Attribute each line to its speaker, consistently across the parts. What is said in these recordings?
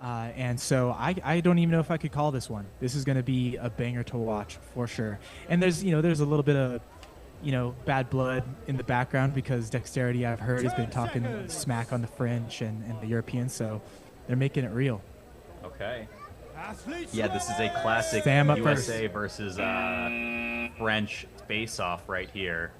Speaker 1: And so I don't even know if I could call this one. This is going to be a banger to watch for sure. And there's a little bit of bad blood in the background because Dexterity, I've heard, has been talking smack on the French and the Europeans, so they're making it real.
Speaker 2: Okay. Yeah, this is a classic
Speaker 1: Sam up
Speaker 2: USA versus French face-off right here.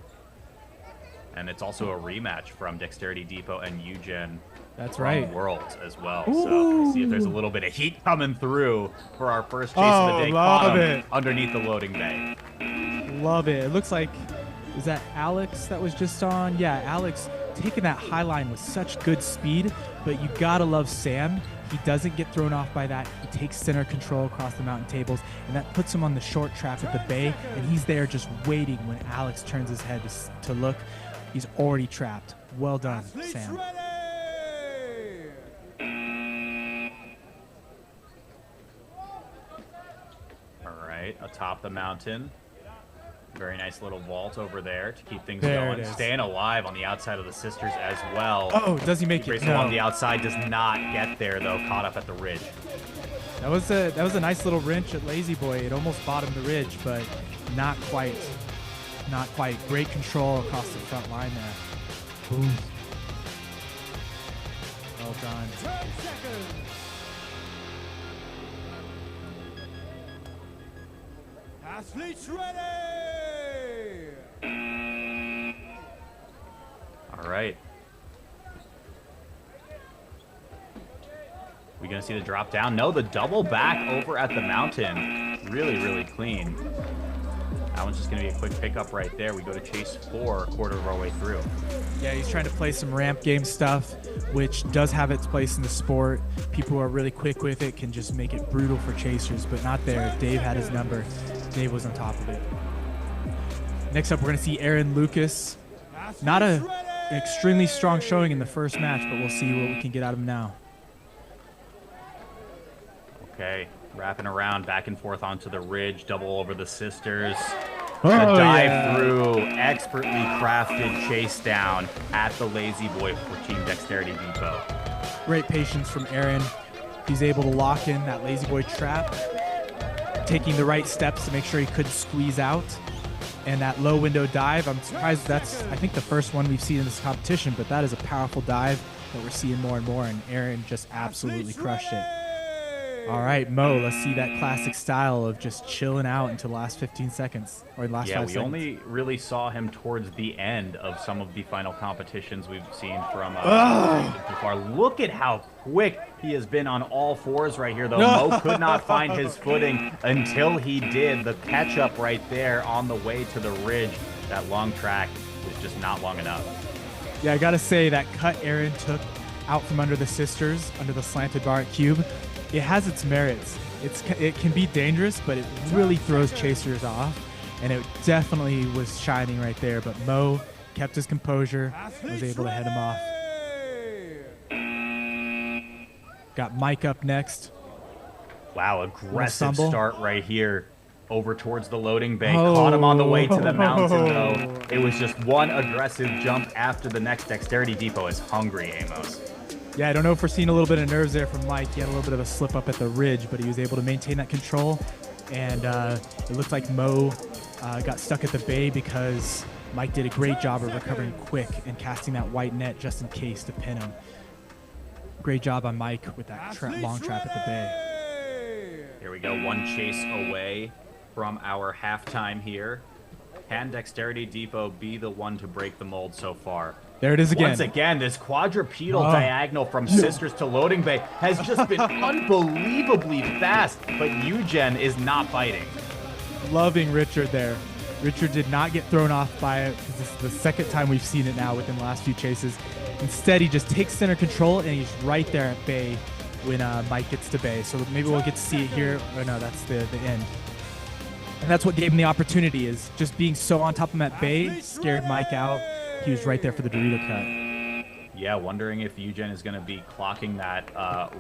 Speaker 2: And it's also a rematch from Dexterity Depot and UGEN.
Speaker 1: That's right.
Speaker 2: Worlds as well.
Speaker 1: Ooh.
Speaker 2: So we'll see if there's a little bit of heat coming through for our first chase of the day.
Speaker 1: Love it.
Speaker 2: Underneath the loading bay.
Speaker 1: Love it. It looks like, is that Alex that was just on? Yeah, Alex taking that high line with such good speed, but you gotta love Sam. He doesn't get thrown off by that. He takes center control across the mountain tables, and that puts him on the short trap at the bay, and he's there just waiting when Alex turns his head to look. He's already trapped. Well done, Sam.
Speaker 2: All right, atop the mountain. Very nice little vault over there to keep things
Speaker 1: There
Speaker 2: going.
Speaker 1: it is.
Speaker 2: Staying alive on the outside of the sisters as well.
Speaker 1: Oh, does he make it?
Speaker 2: Grayson
Speaker 1: No.
Speaker 2: on the outside does not get there, though, caught up at the ridge.
Speaker 1: That was a nice little wrench at Lazy Boy. It almost bottomed the ridge, but not quite. Not quite. Great control across the front line there. Boom. Well done.
Speaker 3: 10 seconds. Athletes ready.
Speaker 2: All right. We gonna see the drop down? No, the double back over at the mountain. Really, really clean. That one's just gonna be a quick pickup right there. We go to chase 4, a quarter of our way through.
Speaker 1: Yeah, he's trying to play some ramp game stuff, which does have its place in the sport. People who are really quick with it can just make it brutal for chasers, but not there. Dave had his number. Dave was on top of it. Next up, we're going to see Aaron Lucas. Not an extremely strong showing in the first match, but we'll see what we can get out of him now.
Speaker 2: Okay, wrapping around back and forth onto the ridge, double over the sisters.
Speaker 1: Oh,
Speaker 2: The dive
Speaker 1: yeah.
Speaker 2: through, expertly crafted chase down at the Lazy Boy for Team Dexterity Depot.
Speaker 1: Great patience from Aaron. He's able to lock in that Lazy Boy trap, taking the right steps to make sure he couldn't squeeze out. And that low window dive, I'm surprised that's, I think, the first one we've seen in this competition, but that is a powerful dive that we're seeing more and more, and Aaron just absolutely crushed it. All right, Mo, let's see that classic style of just chilling out until the last 15 seconds, or the last 5
Speaker 2: Yeah, we
Speaker 1: seconds.
Speaker 2: only really saw him towards the end of some of the final competitions we've seen from so far. Look at how quick he has been on all fours right here, though. Mo could not find his footing until he did. The catch-up right there on the way to the ridge. That long track was just not long enough.
Speaker 1: Yeah, I got to say that cut Aaron took out from under the sisters, under the slanted bar at Cube, it has its merits. It can be dangerous, but it really throws chasers off, and it definitely was shining right there. But Mo kept his composure, was able to head him off. Got Mike up next.
Speaker 2: Wow, aggressive
Speaker 1: stumble.
Speaker 2: start right here. Over towards the loading bay. Caught him on the way to the mountain, though. It was just one aggressive jump after the next. Dexterity Depot is hungry, Amos.
Speaker 1: Yeah, I don't know if we're seeing a little bit of nerves there from Mike. He had a little bit of a slip up at the ridge, but he was able to maintain that control. And it looked like Mo got stuck at the bay because Mike did a great job of recovering quick and casting that white net just in case to pin him. Great job on Mike with that long trap at the bay.
Speaker 2: Here we go, one chase away from our halftime here. Can Dexterity Depot be the one to break the mold so far?
Speaker 1: There it is again.
Speaker 2: Once again, this quadrupedal diagonal from sisters to loading bay has just been unbelievably fast, but UGEN is not biting.
Speaker 1: Loving Richard there. Richard did not get thrown off by it because this is the second time we've seen it now within the last few chases. Instead, he just takes center control and he's right there at bay when Mike gets to bay. So maybe we'll get to see it here. Or no, that's the end. And that's what gave him the opportunity, is just being so on top of him at bay, scared Mike out. He was right there for the Dorito cut.
Speaker 2: Yeah, wondering if UGEN is going to be clocking that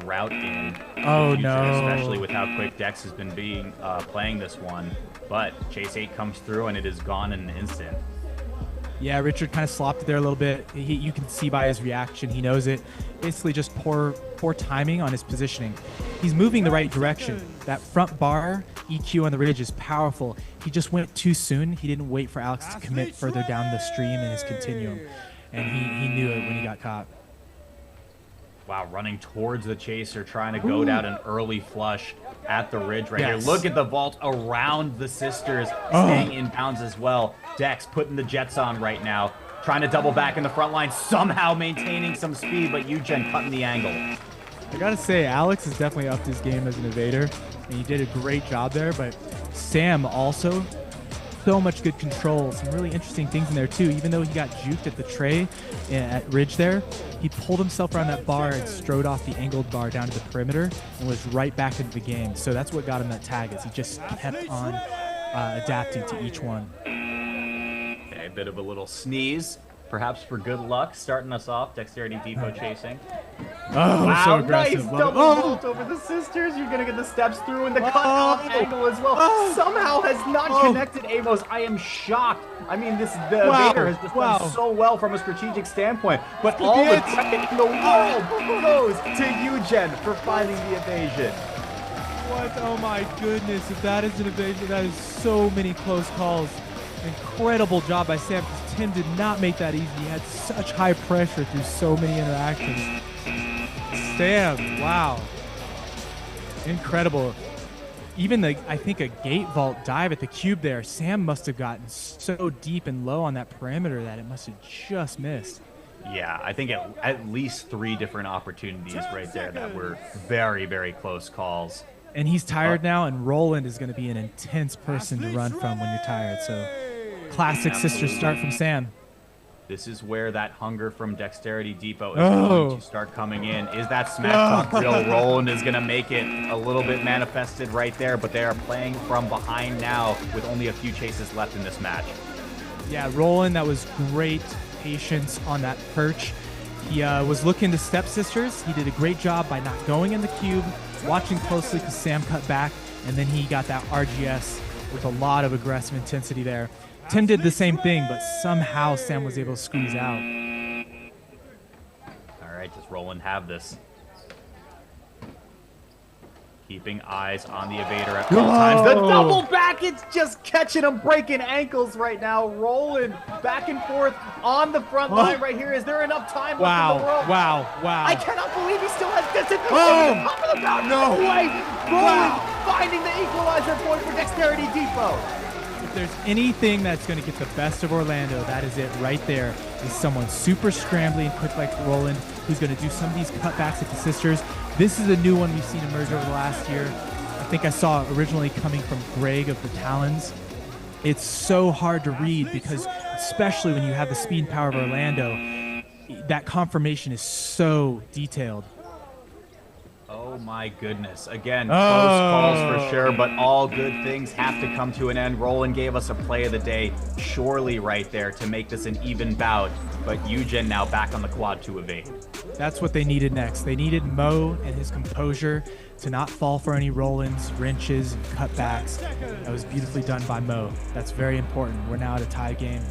Speaker 2: route in.
Speaker 1: Oh,
Speaker 2: the future,
Speaker 1: no.
Speaker 2: Especially with how quick Dex has been playing this one. But Chase 8 comes through and it is gone in an instant.
Speaker 1: Yeah, Richard kind of slopped it there a little bit. You can see by his reaction, he knows it. Basically just poor timing on his positioning. He's moving the right direction. That front bar EQ on the ridge is powerful. He just went too soon. He didn't wait for Alex to commit further down the stream in his continuum. And he knew it when he got caught.
Speaker 2: Wow, running towards the chaser, trying to go down an early flush at the ridge right here. Look at the vault around the sisters, staying in bounds as well. Dex putting the jets on right now, trying to double back in the front line, somehow maintaining some speed, but UGEN cutting the angle.
Speaker 1: I gotta say, Alex has definitely upped his game as an evader, and he did a great job there, but Sam also, so much good control, some really interesting things in there too. Even though he got juked at the tray at ridge there, he pulled himself around that bar and strode off the angled bar down to the perimeter and was right back into the game. So that's what got him that tag, is he just kept on adapting to each one.
Speaker 2: Okay, a bit of a little sneeze, perhaps for good luck, starting us off. Dexterity Depot chasing.
Speaker 1: Oh,
Speaker 2: wow,
Speaker 1: so aggressive.
Speaker 2: Nice double vault over the sisters. You're gonna get the steps through and the cut off angle as well. Somehow has not connected Amos. I am shocked. I mean, the evader has just done so well from a strategic standpoint, but all the credit in the world goes to UGEN for finding the evasion.
Speaker 1: What? Oh my goodness! If that is an evasion, that is so many close calls. Incredible job by Sam, because Tim did not make that easy. He had such high pressure through so many interactions. Sam, wow. Incredible. Even I think a gate vault dive at the cube there, Sam must have gotten so deep and low on that perimeter that it must have just missed.
Speaker 2: Yeah, I think at least 3 different opportunities right there that were very, very close calls.
Speaker 1: And he's tired now, and Roland is going to be an intense person to run from when you're tired. So classic sister start from Sam.
Speaker 2: This is where that hunger from Dexterity Depot is going to start coming in. Is that smash talk real? Roland is going to make it a little bit manifested right there, but they are playing from behind now with only a few chases left in this match.
Speaker 1: Yeah, Roland, that was great patience on that perch. He was looking to stepsisters. He did a great job by not going in the cube, watching closely because Sam cut back, and then he got that RGS with a lot of aggressive intensity there. Tim did the same thing, but somehow Sam was able to squeeze out.
Speaker 2: All right, does Roland have this? Keeping eyes on the evader at all times. The double back, it's just catching him, breaking ankles right now. Roland back and forth on the front line right here. Is there enough time left in the world?
Speaker 1: Wow.
Speaker 2: I cannot believe he still has distance. Over the top of the mountain. No way. Roland finding the equalizer point for Dexterity Depot.
Speaker 1: If there's anything that's going to get the best of Orlando, that is it right there. Is someone super scrambly and quick like Roland, who's going to do some of these cutbacks at the sisters. This is a new one we've seen emerge over the last year. I think I saw it originally coming from Greg of the Talons. It's so hard to read because, especially when you have the speed and power of Orlando, that confirmation is so detailed.
Speaker 2: Oh my goodness. Again, close calls for sure, but all good things have to come to an end. Roland gave us a play of the day, surely right there to make this an even bout, but UGEN now back on the quad to evade.
Speaker 1: That's what they needed next. They needed Mo and his composure to not fall for any roll-ins, wrenches, and cutbacks. That was beautifully done by Mo. That's very important. We're now at a tie game.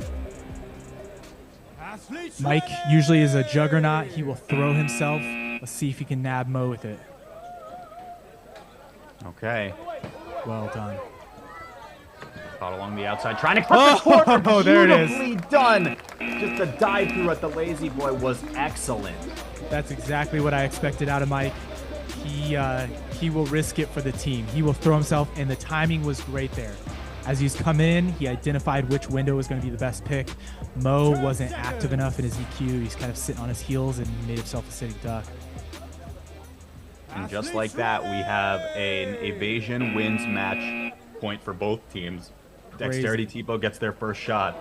Speaker 1: Mike usually is a juggernaut. He will throw himself. Let's see if he can nab Mo with it.
Speaker 2: Okay.
Speaker 1: Well done.
Speaker 2: Caught along the outside, trying to cut the corner.
Speaker 1: Oh, there it is.
Speaker 2: Beautifully done. Just the dive through at the lazy boy was excellent.
Speaker 1: That's exactly what I expected out of Mike. He will risk it for the team. He will throw himself, and the timing was great there. As he's come in, he identified which window was going to be the best pick. Mo wasn't active enough in his EQ. He's kind of sitting on his heels, and he made himself a sitting duck.
Speaker 2: And just like that, we have an evasion wins match point for both teams. Dexterity Depot gets their first shot.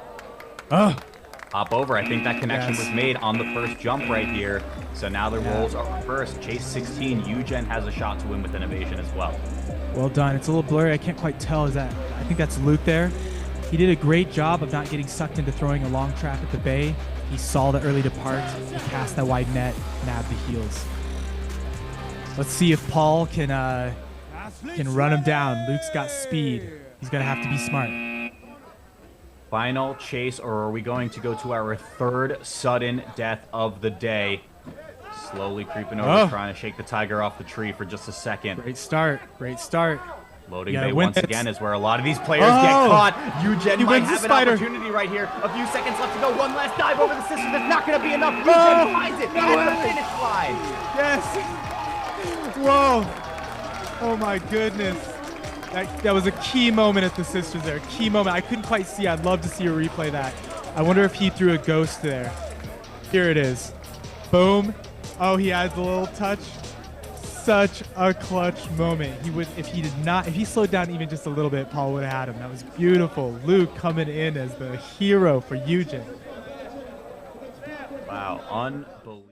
Speaker 2: Hop over. I think that connection was made on the first jump right here. So now the roles are reversed. Chase 16, UGEN has a shot to win with an evasion as well.
Speaker 1: Well done. It's a little blurry. I can't quite tell. I think that's Luke there. He did a great job of not getting sucked into throwing a long trap at the bay. He saw the early depart. He cast that wide net, nabbed the heels. Let's see if Paul can run him down. Luke's got speed. He's going to have to be smart.
Speaker 2: Final chase, or are we going to go to our third sudden death of the day? Slowly creeping over, trying to shake the tiger off the tree for just a second.
Speaker 1: Great start. Great start.
Speaker 2: Loading bay once again is where a lot of these players get caught. UGEN might have an opportunity right here. A few seconds left to go. One last dive over the system. That's not going to be enough. UGEN finds it at the finish line.
Speaker 1: Yes. Whoa. Oh my goodness. That was a key moment at the Sisters there. Key moment. I couldn't quite see. I'd love to see a replay of that. I wonder if he threw a ghost there. Here it is. Boom. Oh, he adds a little touch. Such a clutch moment. He would, if he slowed down even just a little bit, Paul would have had him. That was beautiful. Luke coming in as the hero for UGEN.
Speaker 2: Wow, unbelievable.